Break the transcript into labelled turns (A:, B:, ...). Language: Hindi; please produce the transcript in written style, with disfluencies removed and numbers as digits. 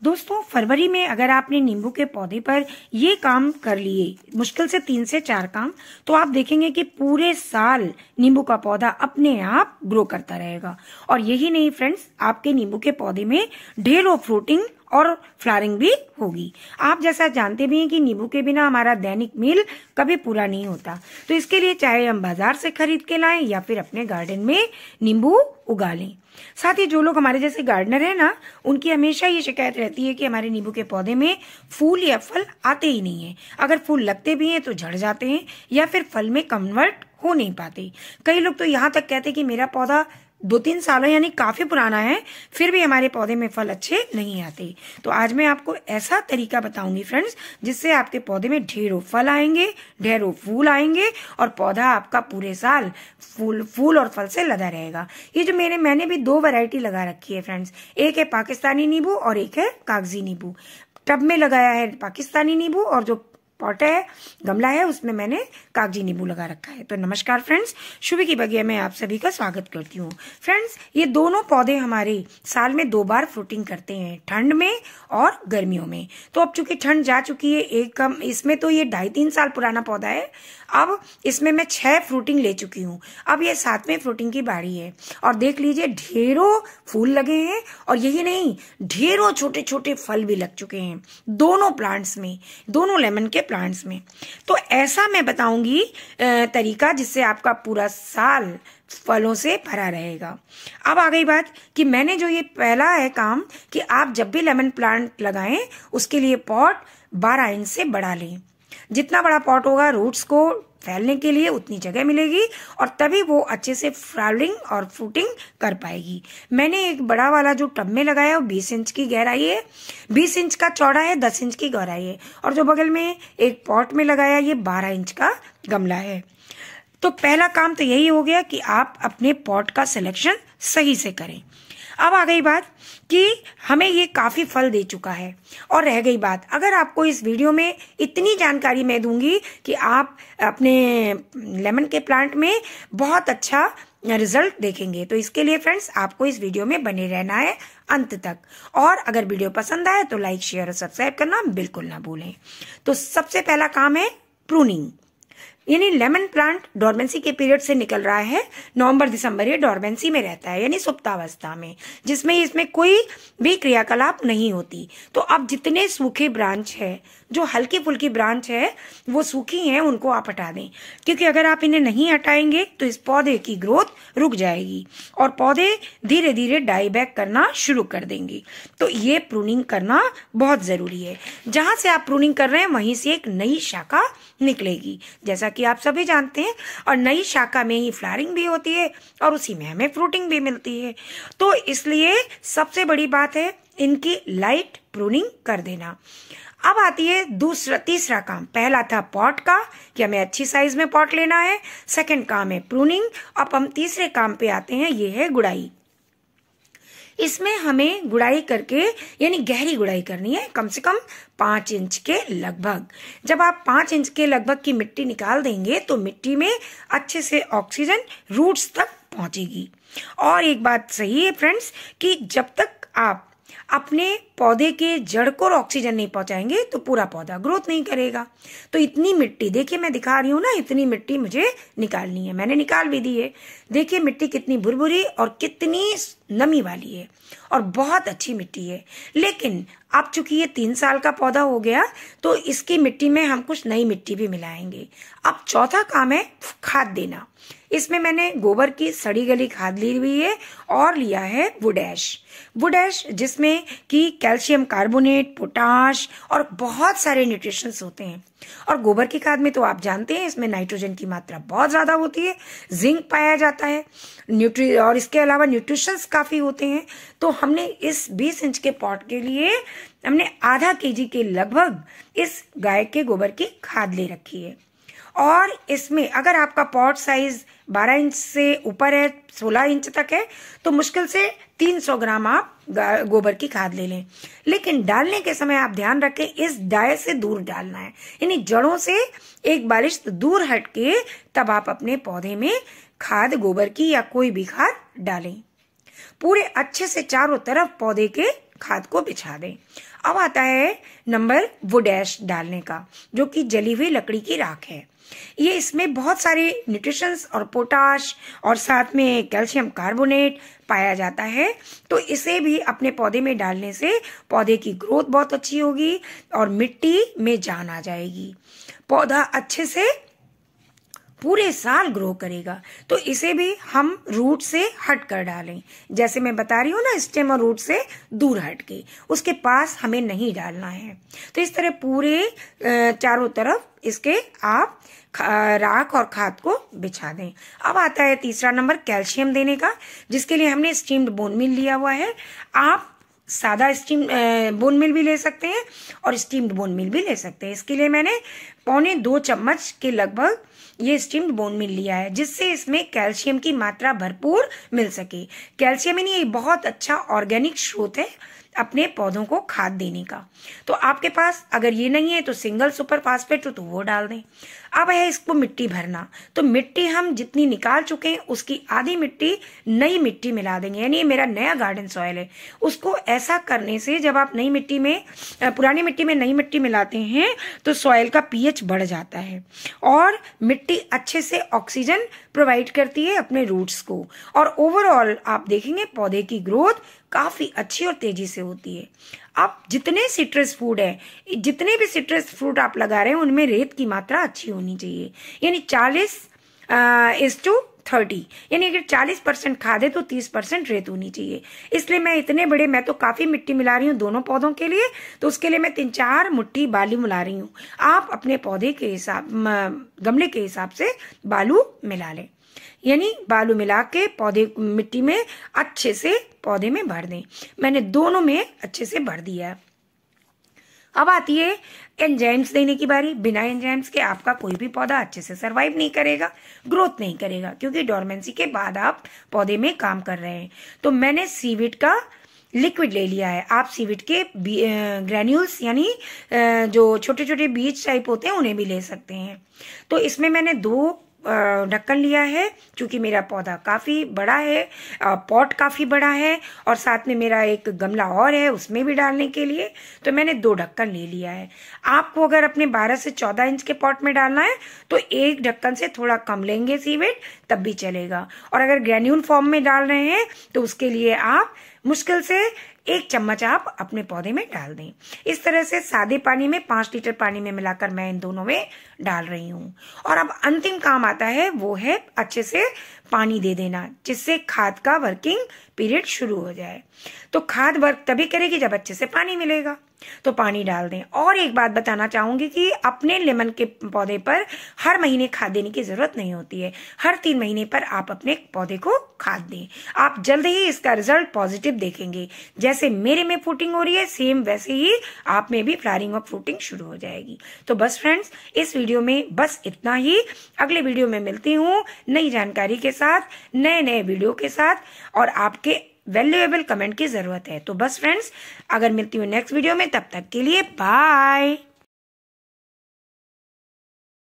A: दोस्तों, फरवरी में अगर आपने नींबू के पौधे पर ये काम कर लिए, मुश्किल से 3 से 4 काम, तो आप देखेंगे कि पूरे साल नींबू का पौधा अपने आप ग्रो करता रहेगा। और यही नहीं फ्रेंड्स, आपके नींबू के पौधे में ढेरों फ्रूटिंग और फ्लावरिंग भी होगी। आप जैसा जानते भी हैं कि नींबू के बिना हमारा दैनिक मील कभी पूरा नहीं होता, तो इसके लिए चाहे हम बाजार से खरीद के लाएं या फिर अपने गार्डन में नींबू उगा लें। साथ ही जो लोग हमारे जैसे गार्डनर हैं ना, उनकी हमेशा ये शिकायत रहती है कि हमारे नींबू के पौधे में फूल या फल आते ही नहीं है। अगर फूल लगते भी हैं तो झड़ जाते हैं या फिर फल में कन्वर्ट हो नहीं पाते। कई लोग तो यहाँ तक कहते हैं कि मेरा पौधा 2-3 सालों यानी काफी पुराना है, फिर भी हमारे पौधे में फल अच्छे नहीं आते। तो आज मैं आपको ऐसा तरीका बताऊंगी फ्रेंड्स, जिससे आपके पौधे में ढेरों फल आएंगे, ढेरों फूल आएंगे और पौधा आपका पूरे साल फूल और फल से लदा रहेगा। ये जो मैंने भी 2 वैरायटी लगा रखी है फ्रेंड्स, एक है पाकिस्तानी नींबू और एक है कागजी नींबू। टब में लगाया है पाकिस्तानी नींबू और जो पॉट है, गमला है, उसमें मैंने कागजी नींबू लगा रखा है। तो नमस्कार फ्रेंड्स, शुभी की बगिया में आप सभी का स्वागत करती हूँ। फ्रेंड्स, ये दोनों पौधे हमारे साल में 2 बार फ्रूटिंग करते हैं, ठंड में और गर्मियों में। तो अब चूंकि ठंड जा चुकी है, इसमें तो ये 2.5-3 साल पुराना पौधा है। अब इसमें मैं 6 फ्रूटिंग ले चुकी हूँ, अब ये 7वें फ्रूटिंग की बारी है। और देख लीजिए ढेरों फूल लगे हैं और यही नहीं, ढेरों छोटे छोटे फल भी लग चुके हैं दोनों प्लांट्स में, दोनों लेमन के प्लांट्स में। तो ऐसा मैं बताऊंगी तरीका, जिससे आपका पूरा साल फलों से भरा रहेगा। अब आ गई बात कि मैंने जो ये पहला है काम कि आप जब भी लेमन प्लांट लगाएं, उसके लिए पॉट 12 इंच से बड़ा लें। जितना बड़ा पॉट होगा, रूट्स को फैलने के लिए उतनी जगह मिलेगी और तभी वो अच्छे से फ्लावरिंग और फ्रूटिंग कर पाएगी। मैंने एक बड़ा वाला जो टब में लगाया वो 20 इंच की गहराई है, 20 इंच का चौड़ा है, 10 इंच की गहराई है। और जो बगल में एक पॉट में लगाया ये 12 इंच का गमला है। तो पहला काम तो यही हो गया कि आप अपने पॉट का सिलेक्शन सही से करें। अब आ गई बात कि हमें ये काफी फल दे चुका है और रह गई बात, अगर आपको इस वीडियो में इतनी जानकारी मैं दूंगी कि आप अपने लेमन के प्लांट में बहुत अच्छा रिजल्ट देखेंगे, तो इसके लिए फ्रेंड्स आपको इस वीडियो में बने रहना है अंत तक। और अगर वीडियो पसंद आए तो लाइक, शेयर और सब्सक्राइब करना बिल्कुल ना भूलें। तो सबसे पहला काम है प्रूनिंग, यानी लेमन प्लांट डोरमेंसी के पीरियड से निकल रहा है। नवंबर दिसंबर ये डोरमेंसी में रहता है, यानी सुप्तावस्था में, जिसमें इसमें कोई भी क्रियाकलाप नहीं होती। तो अब जितने सूखे ब्रांच है, जो हल्की फुल्की ब्रांच है, वो सूखी हैं, उनको आप हटा दें, क्योंकि अगर आप इन्हें नहीं हटाएंगे तो इस पौधे की ग्रोथ रुक जाएगी और पौधे धीरे धीरे डाई बैक करना शुरू कर देंगे। तो ये प्रूनिंग करना बहुत जरूरी है। जहां से आप प्रूनिंग कर रहे हैं वहीं से एक नई शाखा निकलेगी, जैसा कि आप सभी जानते हैं, और नई शाखा में ही फ्लावरिंग भी होती है और उसी में हमें फ्रूटिंग भी मिलती है। तो इसलिए सबसे बड़ी बात है इनकी लाइट प्रूनिंग कर देना। अब आती है तीसरा काम। पहला था पॉट का कि हमें अच्छी साइज में पॉट लेना है, सेकंड काम है प्रूनिंग। अब हम तीसरे काम पे आते हैं, ये है गुड़ाई। इसमें हमें गुड़ाई करके, यानी गहरी गुड़ाई करनी है, कम से कम 5 इंच के लगभग। जब आप 5 इंच के लगभग की मिट्टी निकाल देंगे तो मिट्टी में अच्छे से ऑक्सीजन रूट्स तक पहुंचेगी। और एक बात सही है फ्रेंड्स कि जब तक आप अपने पौधे के जड़ को ऑक्सीजन नहीं पहुंचाएंगे तो पूरा पौधा ग्रोथ नहीं करेगा। तो इतनी मिट्टी, देखिए मैं दिखा रही हूँ ना, इतनी मिट्टी मुझे निकालनी है, मैंने निकाल भी दी है। देखिए मिट्टी कितनी भुरभुरी और कितनी नमी वाली है और बहुत अच्छी मिट्टी है। लेकिन अब चूंकि ये 3 साल का पौधा हो गया तो इसकी मिट्टी में हम कुछ नई मिट्टी भी मिलाएंगे। अब चौथा काम है खाद देना। इसमें मैंने गोबर की सड़ी गली खाद ली हुई है और लिया है वुड ऐश, जिसमें कि कैल्शियम कार्बोनेट, पोटाश और बहुत सारे न्यूट्रिशंस होते हैं। और गोबर की खाद में तो आप जानते हैं इसमें नाइट्रोजन की मात्रा बहुत ज्यादा होती है, जिंक पाया जाता है, और इसके अलावा न्यूट्रिशंस काफी होते हैं। तो हमने इस 20 इंच के पॉट के लिए हमने आधा kg के लगभग इस गाय के गोबर की खाद ले रखी है। और इसमें अगर आपका पॉट साइज 12 इंच से ऊपर है, 16 इंच तक है, तो मुश्किल से 300 ग्राम आप गोबर की खाद ले लें। लेकिन डालने के समय आप ध्यान रखें, इस डाय से दूर डालना है, यानी जड़ों से 1 बालिश दूर हट के तब आप अपने पौधे में खाद गोबर की या कोई भी खाद डालें। पूरे अच्छे से चारों तरफ पौधे के खाद को बिछा दें। अब आता है नंबर वुड ऐश डालने का, जो कि जली हुई लकड़ी की राख है। ये इसमें बहुत सारे न्यूट्रिशंस और पोटाश और साथ में कैल्शियम कार्बोनेट पाया जाता है। तो इसे भी अपने पौधे में डालने से पौधे की ग्रोथ बहुत अच्छी होगी और मिट्टी में जान आ जाएगी। पौधा अच्छे से पूरे साल ग्रो करेगा। तो इसे भी हम रूट से हट कर डालें, जैसे मैं बता रही हूँ ना, स्टेम और रूट से दूर हट के, उसके पास हमें नहीं डालना है। तो इस तरह पूरे चारों तरफ इसके आप राख और खाद को बिछा दें। अब आता है तीसरा नंबर कैल्शियम देने का, जिसके लिए हमने स्टीम्ड बोन मील लिया हुआ है। आप सादा स्टीम बोन मील भी ले सकते हैं और स्टीम्ड बोन मील भी ले सकते हैं। इसके लिए मैंने 1.25 चम्मच के लगभग ये स्टीम्ड बोन मील लिया है, जिससे इसमें कैल्शियम की मात्रा भरपूर मिल सके। कैल्शियम यानी एक बहुत अच्छा ऑर्गेनिक स्रोत है अपने पौधों को खाद देने का। तो आपके पास अगर ये नहीं है तो सिंगल सुपर फास्फेट हो तो वो डाल दें। अब है इसको मिट्टी भरना। तो मिट्टी हम जितनी निकाल चुके हैं उसकी आधी मिट्टी नई मिट्टी मिला देंगे, यानी ये मेरा नया गार्डन सॉइल है। उसको ऐसा करने से जब आप नई मिट्टी में पुरानी मिट्टी में नई मिट्टी मिलाते हैं तो सॉइल का पीएच बढ़ जाता है और मिट्टी अच्छे से ऑक्सीजन प्रोवाइड करती है अपने रूट्स को, और ओवरऑल आप देखेंगे पौधे की ग्रोथ काफी अच्छी और तेजी से होती है। अब जितने सिट्रस फूड है, जितने भी सिट्रस फ्रूट आप लगा रहे हैं उनमें रेत की मात्रा अच्छी होनी चाहिए, यानी 40:30, यानी अगर 40% खाद है तो 30% रेत होनी चाहिए। इसलिए मैं तो काफी मिट्टी मिला रही हूँ दोनों पौधों के लिए, तो उसके लिए मैं 3-4 मुट्ठी बालू मिला रही हूँ। आप अपने पौधे के हिसाब गमले के हिसाब से बालू मिला लें, यानी बालू मिला के पौधे मिट्टी में अच्छे से पौधे में भर दें। मैंने दोनों में अच्छे से भर दिया है। अब आती है एंजाइम्स देने की बारी। बिना एंजाइम्स के आपका कोई भी पौधा अच्छे से सरवाइव नहीं करेगा, ग्रोथ नहीं करेगा, क्योंकि डोरमेंसी के बाद आप पौधे में काम कर रहे हैं। तो मैंने सीविड का लिक्विड ले लिया है। आप सीविड के ग्रैन्यूल्स यानी जो छोटे छोटे बीज टाइप होते हैं उन्हें भी ले सकते हैं। तो इसमें मैंने 2 ढक्कन लिया है, क्योंकि मेरा पौधा काफी बड़ा है, पॉट काफी बड़ा है, और साथ में मेरा एक गमला और है उसमें भी डालने के लिए, तो मैंने 2 ढक्कन ले लिया है। आपको अगर अपने 12 से 14 इंच के पॉट में डालना है तो 1 ढक्कन से थोड़ा कम लेंगे सीवेट, तब भी चलेगा। और अगर ग्रैन्यूल फॉर्म में डाल रहे हैं तो उसके लिए आप मुश्किल से 1 चम्मच आप अपने पौधे में डाल दें। इस तरह से सादे पानी में 5 लीटर पानी में मिलाकर मैं इन दोनों में डाल रही हूँ। और अब अंतिम काम आता है, वो है अच्छे से पानी दे देना, जिससे खाद का वर्किंग पीरियड शुरू हो जाए। तो खाद वर्क तभी करेगी जब अच्छे से पानी मिलेगा, तो पानी डाल दें। और एक बात बताना चाहूंगी कि अपने लेमन के पौधे पर हर महीने खाद देने की जरूरत नहीं होती है। हर 3 महीने पर आप अपने पौधे को खाद दें। आप जल्द ही इसका रिजल्ट पॉजिटिव देखेंगे। जैसे मेरे में फ्रूटिंग हो रही है, सेम वैसे ही आप में भी फ्लावरिंग और फ्रूटिंग शुरू हो जाएगी। तो बस फ्रेंड्स, इस वीडियो में बस इतना ही। अगले वीडियो में मिलती हूँ नई जानकारी के साथ, नए वीडियो के साथ, और आपके वैल्यूएबल कमेंट की जरूरत है। तो बस फ्रेंड्स, अगर मिलती हूँ नेक्स्ट वीडियो में, तब तक के लिए बाय।